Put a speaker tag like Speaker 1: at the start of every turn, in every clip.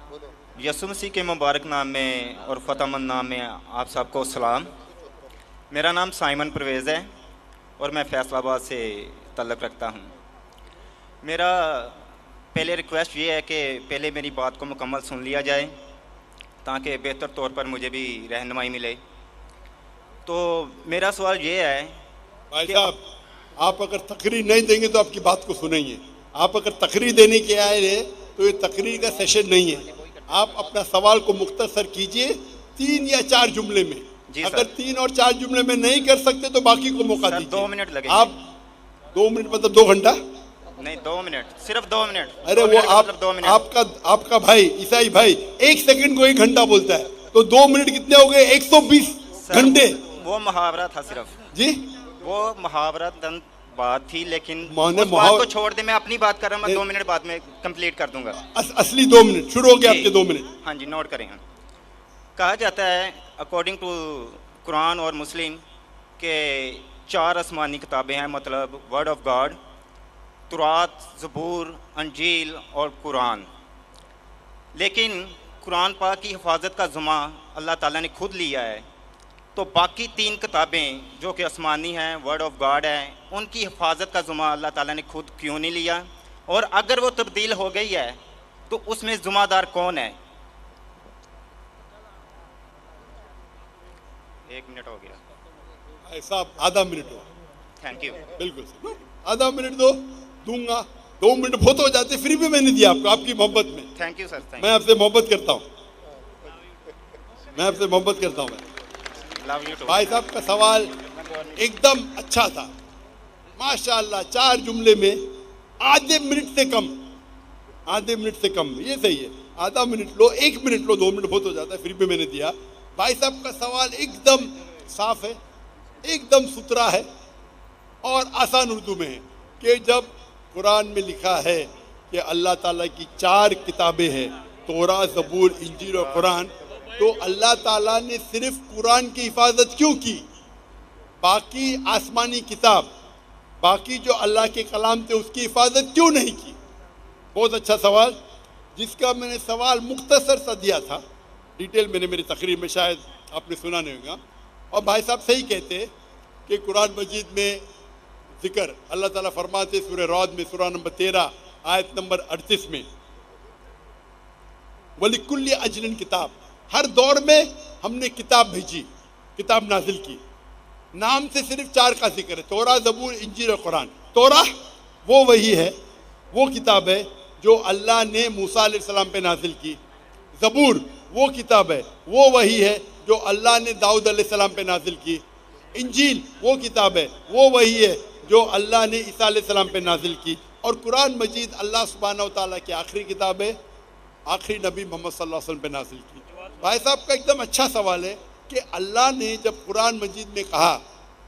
Speaker 1: यसु मसीह के मुबारक नाम में और फ़तेहमंद नाम में आप सबको सलाम। मेरा नाम साइमन परवेज़ है और मैं फैसलाबाद से तल्लुक़ रखता हूँ। मेरा पहले रिक्वेस्ट ये है कि पहले मेरी बात को मुकम्मल सुन लिया जाए ताकि बेहतर तौर पर मुझे भी रहनुमाई मिले। तो मेरा सवाल ये है
Speaker 2: भाई
Speaker 1: कि
Speaker 2: साहब, आप अगर तकरीर नहीं देंगे तो आपकी बात को सुनेंगे। आप अगर तकरीर देने के आए हैं तो ये तकरीर का सेशन नहीं है। आप अपना सवाल को मुख्तसर कीजिए 3 या 4 जुमले में।
Speaker 1: जी
Speaker 2: अगर
Speaker 1: सर।
Speaker 2: 3 और 4 जुमले में नहीं कर सकते तो बाकी को मौका
Speaker 1: सर,
Speaker 2: दीजिए।
Speaker 1: 2 मिनट लगेंगे।
Speaker 2: आप 2 मिनट मतलब 2 घंटा?
Speaker 1: नहीं, 2 मिनट, सिर्फ 2 मिनट।
Speaker 2: अरे
Speaker 1: 2
Speaker 2: वो
Speaker 1: मिनट का
Speaker 2: आप
Speaker 1: मतलब 2 मिनट।
Speaker 2: आपका भाई ईसाई भाई 1 सेकंड को 1 घंटा बोलता है, तो 2 मिनट कितने हो गए? 120
Speaker 1: सर,
Speaker 2: घंटे।
Speaker 1: वो मुहावरा था सिर्फ,
Speaker 2: जी,
Speaker 1: वो मुहावरा बात थी, लेकिन
Speaker 2: माने
Speaker 1: उस बात को छोड़ दे। मैं अपनी बात कर रहा हूँ, मैं 2 मिनट बाद में कंप्लीट कर दूंगा।
Speaker 2: असली 2 मिनट शुरू हो गए
Speaker 1: जी।
Speaker 2: आपके 2 मिनट।
Speaker 1: हाँ जी, नोट करें। कहा जाता है अकॉर्डिंग टू कुरान और मुस्लिम के 4 आसमानी किताबें हैं, मतलब वर्ड ऑफ गॉड, तुरात, ज़बूर, अंजील और कुरान। लेकिन कुरान पाक की हिफाजत का ज़िम्मा अल्लाह ताला ने खुद लिया है, तो बाकी 3 किताबें जो कि आसमानी हैं, वर्ड ऑफ गॉड है, उनकी हिफाजत का ज़िम्मा अल्लाह ताला ने खुद क्यों नहीं लिया? और अगर वो तब्दील हो गई है तो उसमें ज़िम्मेदार कौन है? 1 मिनट हो गया।
Speaker 2: भाई साहब आधा मिनट हो।
Speaker 1: Thank you.
Speaker 2: बिल्कुल सर, आधा मिनट दूंगा। 2 मिनट बहुत हो जाते, फिर भी मैंने दिया आपको, आपकी मोहब्बत में।
Speaker 1: Thank you sir. थैंक
Speaker 2: मैं आपसे मोहब्बत करता हूँ, मैं आपसे मोहब्बत करता हूँ।
Speaker 1: Love you too.
Speaker 2: भाई साहब का सवाल एकदम अच्छा था, माशाअल्लाह। 4 जुमले में आधे मिनट से कम, आधे मिनट से कम, ये सही है। आधा minute low, 1 minute low, 2 minute बहुत हो जाता है, फिर भी मैंने दिया। भाई साहब का सवाल एकदम साफ है, एकदम सुथरा है और आसान उर्दू में है कि जब कुरान में लिखा है कि अल्लाह ताला की 4 किताबें हैं, तौरा, ज़बूर, इंजील और कुरान, तो अल्लाह ताला ने सिर्फ कुरान की हिफाजत क्यों की? बाकी आसमानी किताब, बाकी जो अल्लाह के कलाम थे, उसकी हिफाजत क्यों नहीं की? बहुत अच्छा सवाल, जिसका मैंने सवाल मुख्तसर सा दिया था। डिटेल मैंने मेरी तकरीर में शायद आपने सुना नहीं होगा। और भाई साहब सही कहते हैं कि कुरान मजीद में जिक्र अल्लाह ताला फरमाते सूरह रौद में, सूरा नंबर 13 आयत नंबर 38 में, वलिकुल्ली अजलिन किताब, हर दौर में हमने किताब भेजी, किताब नाजिल की। नाम से सिर्फ 4 का जिक्र है, तौरा, ज़बूर, इंजील और कुरान। तौरा वो वही है, वो किताब है जो अल्लाह ने मूसा अलैहिस्सलाम पे नाजिल की। ज़बूर वो किताब है, वो वही है जो अल्लाह ने दाऊद अलैहिस्सलाम पे नाजिल की। इंजील वो किताब है, वो वही है जो अल्लाह ने ईसा अलैहिस्सलाम पे नाजिल की। और कुरान मजीद अल्लाह सुब्हानहू व तआला की आखिरी किताब है, आखिरी नबी मोहम्मद सल्लल्लाहु अलैहि वसल्लम पे नाजिल की। भाई साहब का एकदम अच्छा सवाल है कि अल्लाह ने जब कुरान मजीद में कहा,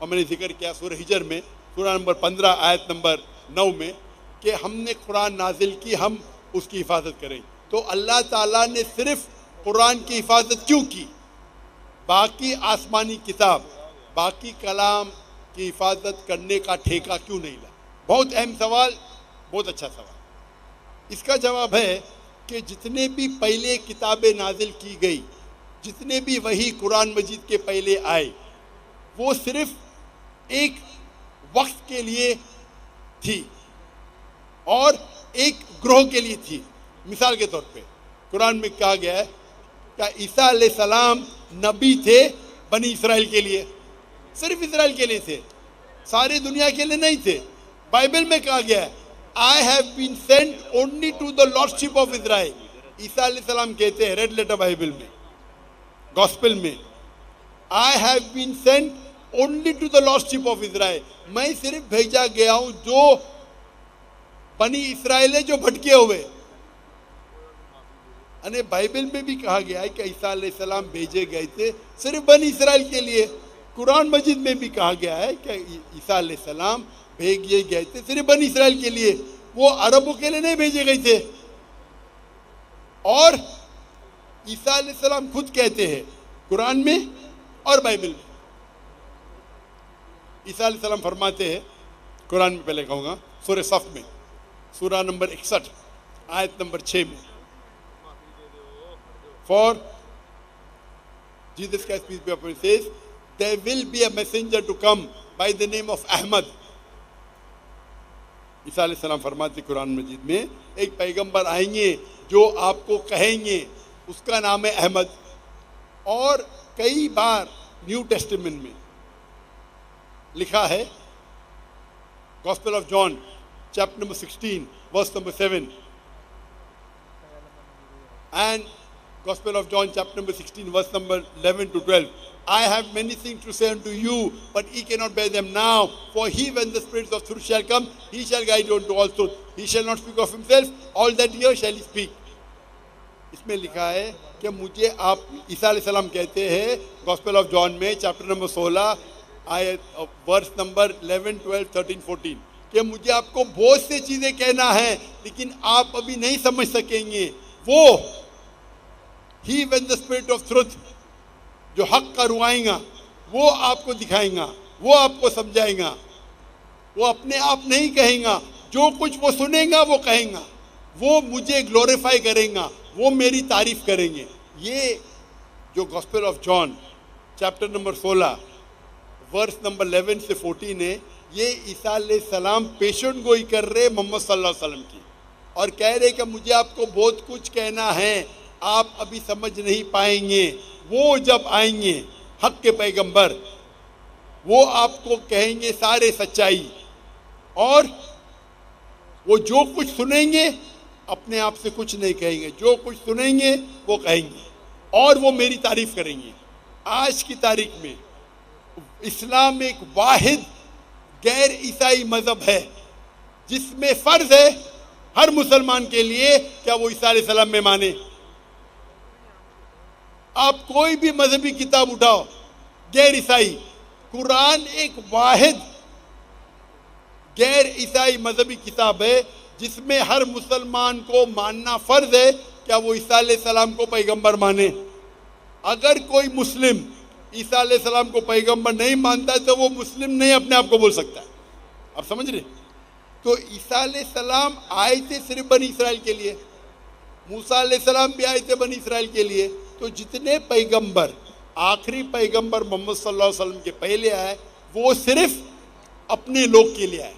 Speaker 2: और मैंने जिक्र किया सूरह हिजर में, सूरा नंबर 15 आयत नंबर 9 में, कि हमने कुरान नाजिल की, हम उसकी हिफाजत करें, तो अल्लाह ताला ने सिर्फ कुरान की हिफाजत क्यों की? बाकी आसमानी किताब, बाकी कलाम की हिफाजत करने का ठेका क्यों नहीं ला? बहुत अहम सवाल, बहुत अच्छा सवाल। इसका जवाब है कि जितने भी पहले किताबें नाजिल की गई, जितने भी वही कुरान मजीद के पहले आए, वो सिर्फ एक वक्त के लिए थी और एक ग्रोह के लिए थी। मिसाल के तौर पे कुरान में कहा गया है कि ईसा अलैहिस्सलाम नबी थे बनी इसराइल के लिए, सिर्फ इसराइल के लिए थे, सारी दुनिया के लिए नहीं थे। बाइबल में कहा गया है I have been sent only to the lordship of Israel. ईसा अलैहिस्सलाम कहते हैं रेड लेटर बाइबल में, गॉस्पेल में, I have been sent only to the lordship of Israel. मैं सिर्फ भेजा गया हूं जो बनी इसराइल है, जो भटके हुए। अने बाइबल में भी कहा गया है कि ईसा अलैहिस्सलाम भेजे गए थे सिर्फ बनी इसराइल के लिए। कुरान मजीद में भी कहा गया है कि ईसा अलैहिस्सलाम भेजे गए थे सिर्फ बनी इसराइल के लिए, वो अरबों के लिए नहीं भेजे गए थे। और ईसा अलैहिस्सलाम खुद कहते हैं कुरान में और बाइबल में, ईसा अलैहिस्सलाम फरमाते हैं कुरान में, पहले कहूँगा सूरह सफ में, सूरा नंबर 61 आयत नंबर 6 में, For Jesus Christ, peace be upon him, says, there will be a messenger to come by the name of Ahmad. ईसा अलैहिस्सलाम फरमाते कुरान मजीद में, एक पैगंबर आएंगे जो आपको कहेंगे, उसका नाम है अहमद। और कई बार न्यू टेस्टामेंट में लिखा है, Gospel of John chapter number 16 verse number 7 and Gospel of John chapter number 16 verse number 11 to 12. I have many things to say unto you, but ye cannot bear them now. For he, when the Spirit of truth shall come, he shall guide you unto all truth. He shall not speak of himself, all that he hears shall he speak. इसमें लिखा है कि मुझे आप, ईसा अलैहिस्सलाम कहते हैं gospel of John में चैप्टर नंबर 16 आयत वर्स नंबर 11, 12, 13, 14 कि मुझे आपको बहुत सी चीज़ें कहना है लेकिन आप अभी नहीं समझ सकेंगे। वो ही when the spirit of truth, जो हक का रुआएगा, वो आपको दिखाएगा, वो आपको समझाएगा। वो अपने आप नहीं कहेगा, जो कुछ वो सुनेगा वो कहेगा, वो मुझे ग्लोरीफाई करेगा, वो मेरी तारीफ करेंगे। ये जो Gospel of John chapter number 16 verse number 11 से 14 है, ये ईसा अलैहिस्सलाम पेशेंट गोई कर रहे मोहम्मद सल्लल्लाहु अलैहि वसल्लम की और कह रहे कि मुझे आपको बहुत कुछ कहना है, आप अभी समझ नहीं पाएंगे। वो जब आएंगे हक के पैगंबर, वो आपको कहेंगे सारे सच्चाई, और वो जो कुछ सुनेंगे अपने आप से कुछ नहीं कहेंगे, जो कुछ सुनेंगे वो कहेंगे और वो मेरी तारीफ करेंगे। आज की तारीख में इस्लाम एक वाहिद गैर ईसाई मजहब है जिसमें फर्ज है हर मुसलमान के लिए क्या वो ईसा अलैहिस्सलाम में माने। आप कोई भी मजहबी किताब उठाओ, गैर ईसाई, कुरान एक वाहिद गैर ईसाई मजहबी किताब है जिसमें हर मुसलमान को मानना फर्ज है क्या वो ईसा अलैहिस्सलाम को पैगंबर माने। अगर कोई मुस्लिम ईसा अलैहिस्सलाम को पैगंबर नहीं मानता है तो वो मुस्लिम नहीं अपने आप को बोल सकता है। आप समझ रहे? तो ईसा अलैहिस्सलाम आए थे सिर्फ बनी इसराइल के लिए, मूसा अलैहिस्सलाम भी आए थे बनी इसराइल के लिए। तो जितने पैगंबर, आखिरी पैगंबर मोहम्मद सल्लल्लाहु अलैहि वसल्लम के पहले आए वो सिर्फ अपने लोग के लिए आए,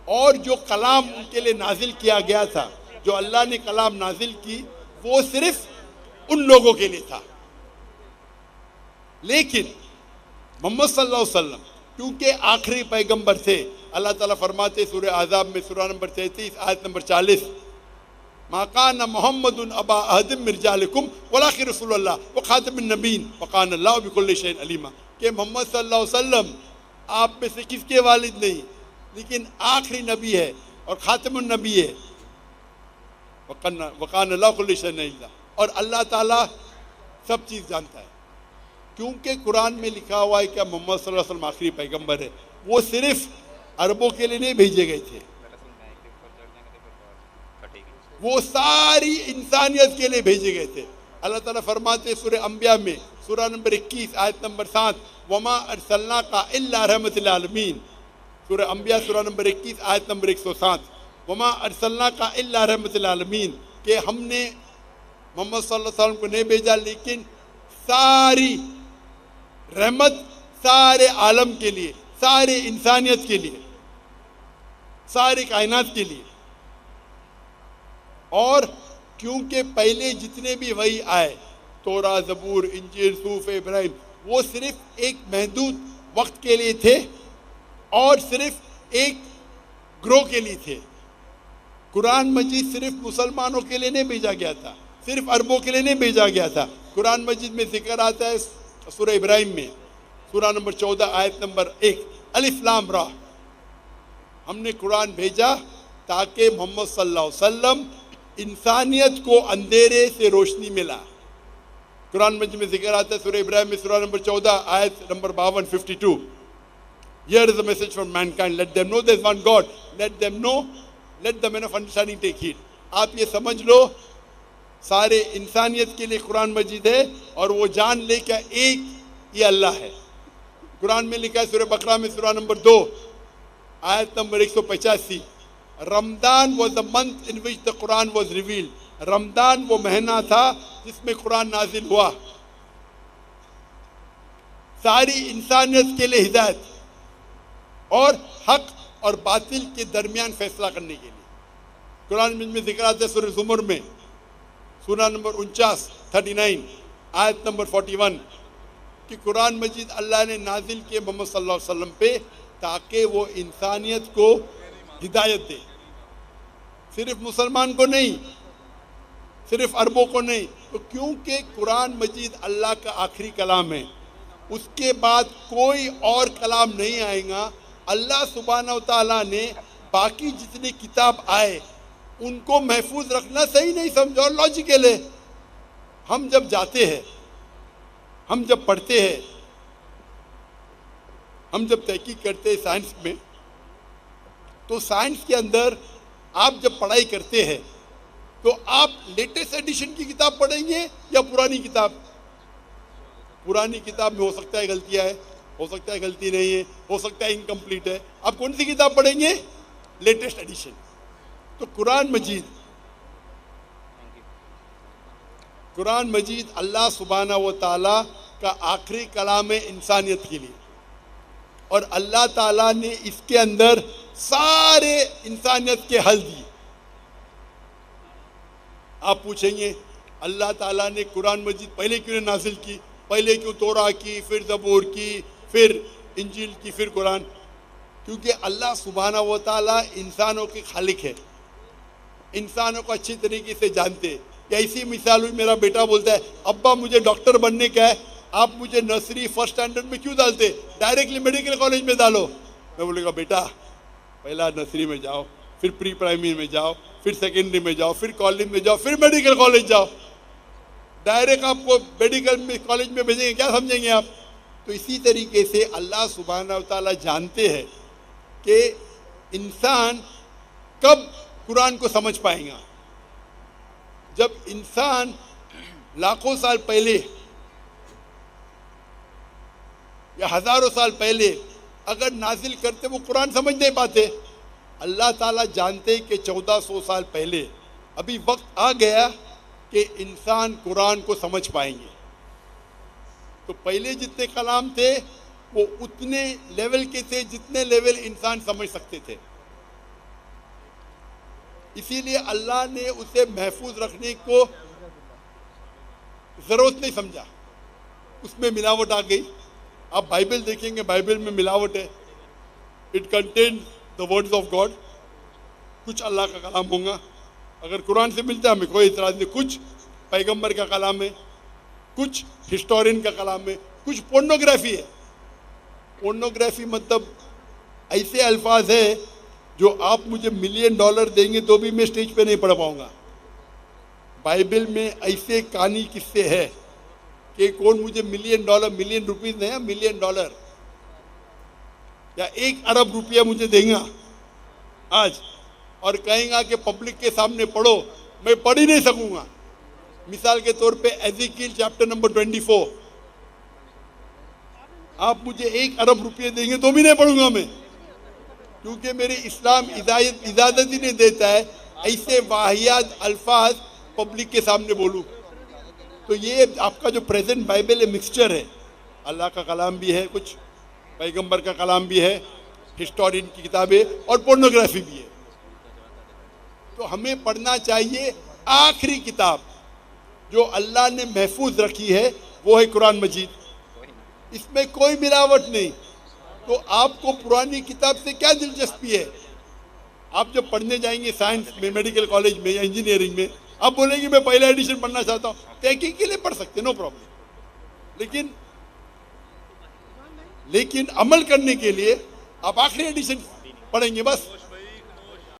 Speaker 2: और जो कलाम उनके लिए नाजिल किया गया था, जो अल्लाह ने कलाम नाजिल की, वो सिर्फ उन लोगों के लिए था। लेकिन मोहम्मद सल्लल्लाहु अलैहि वसल्लम क्योंकि आखिरी पैगंबर थे, अल्लाह ताला फरमाते सूरह आज़ाब में सूरह नंबर 33 आयत नंबर 40, माकान मोहम्मदुन अबा अहदिम मिन रिजालिकुम वलाकिन रसूलुल्लाह व खातमुन नबीन व कान अल्लाहु बिकुल्लि शैइन अलीमा, कि मोहम्मद सल्लल्लाहु अलैहि वसल्लम आप में से किसके वालिद नहीं, लेकिन आखिरी नबी है और खातमुन नबी है, वकान अल्लाहु बिकुल्लि शैइन अलीमा, और अल्लाह ताला सब चीज़ जानता है। क्योंकि कुरान में लिखा हुआ है कि मोहम्मद सल्लल्लाहु अलैहि वसल्लम आखिरी पैगंबर है, वो सिर्फ अरबों के लिए नहीं भेजे गए थे, वो सारी इंसानियत के लिए भेजे गए थे। अल्लाह ताला फरमाते सूरह अंबिया में सूरह नंबर 21 आयत नंबर 7, वमा अरसलनाका इल्ला रहमतल आलमीन, सूरह अंबिया सूरह नंबर 21 आयत नंबर 107, वमा अरसलनाका इल्ला रहमतल आलमीन, कि हमने मोहम्मद सल्लल्लाहु अलैहि वसल्लम को नहीं भेजा लेकिन सारी रहमत सारे आलम के लिए, सारे इंसानियत के लिए, सारी कायनात के लिए। और क्योंकि पहले जितने भी वही आए, तोरा, ज़बूर, इंजील, सूफ, इब्राहिम, वो सिर्फ एक महदूद वक्त के लिए थे और सिर्फ एक ग्रोह के लिए थे। कुरान मजीद सिर्फ मुसलमानों के लिए नहीं भेजा गया था, सिर्फ अरबों के लिए नहीं भेजा गया था। कुरान मजीद में जिक्र आता है सूरह इब्राहिम में सूरह नंबर 14 आयत नंबर 1, अलिफ लाम रा, हमने कुरान भेजा ताकि मोहम्मद सल्लल्लाहु अलैहि वसल्लम इंसानियत को अंधेरे से रोशनी मिला। कुरान मजीद में जिक्र आता है सूरह इब्राहिम में सूरह नंबर 14 आयत number 52, 52, Here is a message from mankind, let them know there is one God, let the men of understanding take heed। आप ये समझ लो सारे इंसानियत के लिए कुरान मजीद है और वो जान ले क्या एक ये अल्लाह है। कुरान में लिखा है सूरह बकरा में सूरह नंबर 2 आयत number 185, Ramadan was the month in which the Quran was revealed। Ramadan वो महीना था जिसमें कुरान नाजिल हुआ, सारी इंसानियत के लिए हिदायत और हक और बातिल के दरमियान फैसला करने के लिए। कुरान में जिक्र आता है सूरह ज़ुमर में, सूरा नंबर 39 आयत नंबर 41 कि कुरान मजीद अल्लाह ने नाजिल किए मोहम्मद सल्लल्लाहु अलैहि वसल्लम पे ताकि वो इंसानियत को हिदायत दे, सिर्फ मुसलमान को नहीं, सिर्फ अरबों को नहीं। तो क्योंकि कुरान मजीद अल्लाह का आखिरी कलाम है, उसके बाद कोई और कलाम नहीं आएगा। अल्लाह सुब्हानहू व तआला ने बाकी जितने किताब आए उनको महफूज रखना सही नहीं समझा और लॉजिकल है। हम जब जाते हैं, हम जब पढ़ते हैं, हम जब तहकीक करते हैं साइंस में, तो साइंस के अंदर आप जब पढ़ाई करते हैं तो आप लेटेस्ट एडिशन की किताब पढ़ेंगे या पुरानी किताब? पुरानी किताब में हो सकता है गलतियां है, हो सकता है गलती नहीं है, हो सकता है इनकम्प्लीट है। आप कौन सी किताब पढ़ेंगे? Latest edition. तो कुरान मजीद अल्लाह सुब्हानहू व तआला का आखिरी कलाम है इंसानियत के लिए, और अल्लाह ताला ने इसके अंदर सारे इंसानियत के हल दिए। आप पूछेंगे अल्लाह ताला ने कुरान मजीद पहले क्यों नाजिल की, पहले क्यों तौरा की, फिर ज़बूर की, फिर इंजील की, फिर कुरान? क्योंकि अल्लाह सुब्हानहू व तआला इंसानों के खालिक है, इंसानों को अच्छी तरीके से जानते हैं। ऐसी मिसाल हुई, मेरा बेटा बोलता है अब्बा मुझे डॉक्टर बनने का है, आप मुझे नर्सरी फर्स्ट स्टैंडर्ड में क्यों डालते, डायरेक्टली मेडिकल कॉलेज में डालो। मैं बोलेगा बेटा पहला नर्सरी में जाओ, फिर प्री प्राइमरी में जाओ, फिर सेकेंडरी में जाओ, फिर कॉलेज में जाओ, फिर मेडिकल कॉलेज जाओ। डायरेक्ट आपको मेडिकल में कॉलेज में भेजेंगे, क्या समझेंगे आप? तो इसी तरीके से अल्लाह सुब्हानहू व तआला जानते हैं कि इंसान कब कुरान को समझ पाएगा। जब इंसान लाखों साल पहले या हजारों साल पहले अगर नाजिल करते, वो कुरान समझ नहीं पाते। अल्लाह ताला जानते कि 1400 साल पहले अभी वक्त आ गया कि इंसान कुरान को समझ पाएंगे। तो पहले जितने कलाम थे वो उतने लेवल के थे जितने लेवल इंसान समझ सकते थे। इसीलिए अल्लाह ने उसे महफूज रखने को जरूरत नहीं समझा, उसमें मिलावट आ गई। आप बाइबल देखेंगे, बाइबल में मिलावट है। It contain the words of God, कुछ अल्लाह का कलाम होगा। अगर कुरान से मिलता है हमें कोई इतराज नहीं, कुछ पैगंबर का कलाम है, कुछ हिस्टोरियन का कलाम है, कुछ पोर्नोग्राफी है। पोर्नोग्राफी मतलब ऐसे अल्फाज है जो आप मुझे $1 मिलियन देंगे तो भी मैं स्टेज पे नहीं पढ़ पाऊंगा। बाइबल में ऐसे कहानी किस्से है कि कौन मुझे $1 मिलियन रुपीज नहीं, $1 मिलियन या 1 अरब रुपया मुझे देगा आज और कहेगा कि पब्लिक के सामने पढ़ो, मैं पढ़ ही नहीं सकूंगा। मिसाल के तौर पे एज़ेकिएल चैप्टर नंबर 24, आप मुझे 1 अरब रुपये देंगे तो भी नहीं पढ़ूंगा मैं, क्योंकि मेरे इस्लाम इजाजत ही नहीं देता है ऐसे वाहियात अल्फाज पब्लिक के सामने बोलूं। तो ये आपका जो प्रेजेंट बाइबल है मिक्सचर है, अल्लाह का कलाम भी है, कुछ पैगंबर का कलाम भी है, हिस्टोरियन की किताबें और पोर्नोग्राफी भी है। तो हमें पढ़ना चाहिए आखिरी किताब जो अल्लाह ने महफूज रखी है, वो है कुरान मजीद। इसमें कोई मिलावट नहीं। तो आपको पुरानी किताब से क्या दिलचस्पी है? आप जब पढ़ने जाएंगे साइंस में, मेडिकल कॉलेज में या इंजीनियरिंग में, आप बोलेंगे मैं पहला एडिशन पढ़ना चाहता हूँ, तहकीक के लिए पढ़ सकते, नो प्रॉब्लम। लेकिन अमल करने के लिए आप आखिरी एडिशन पढ़ेंगे बस।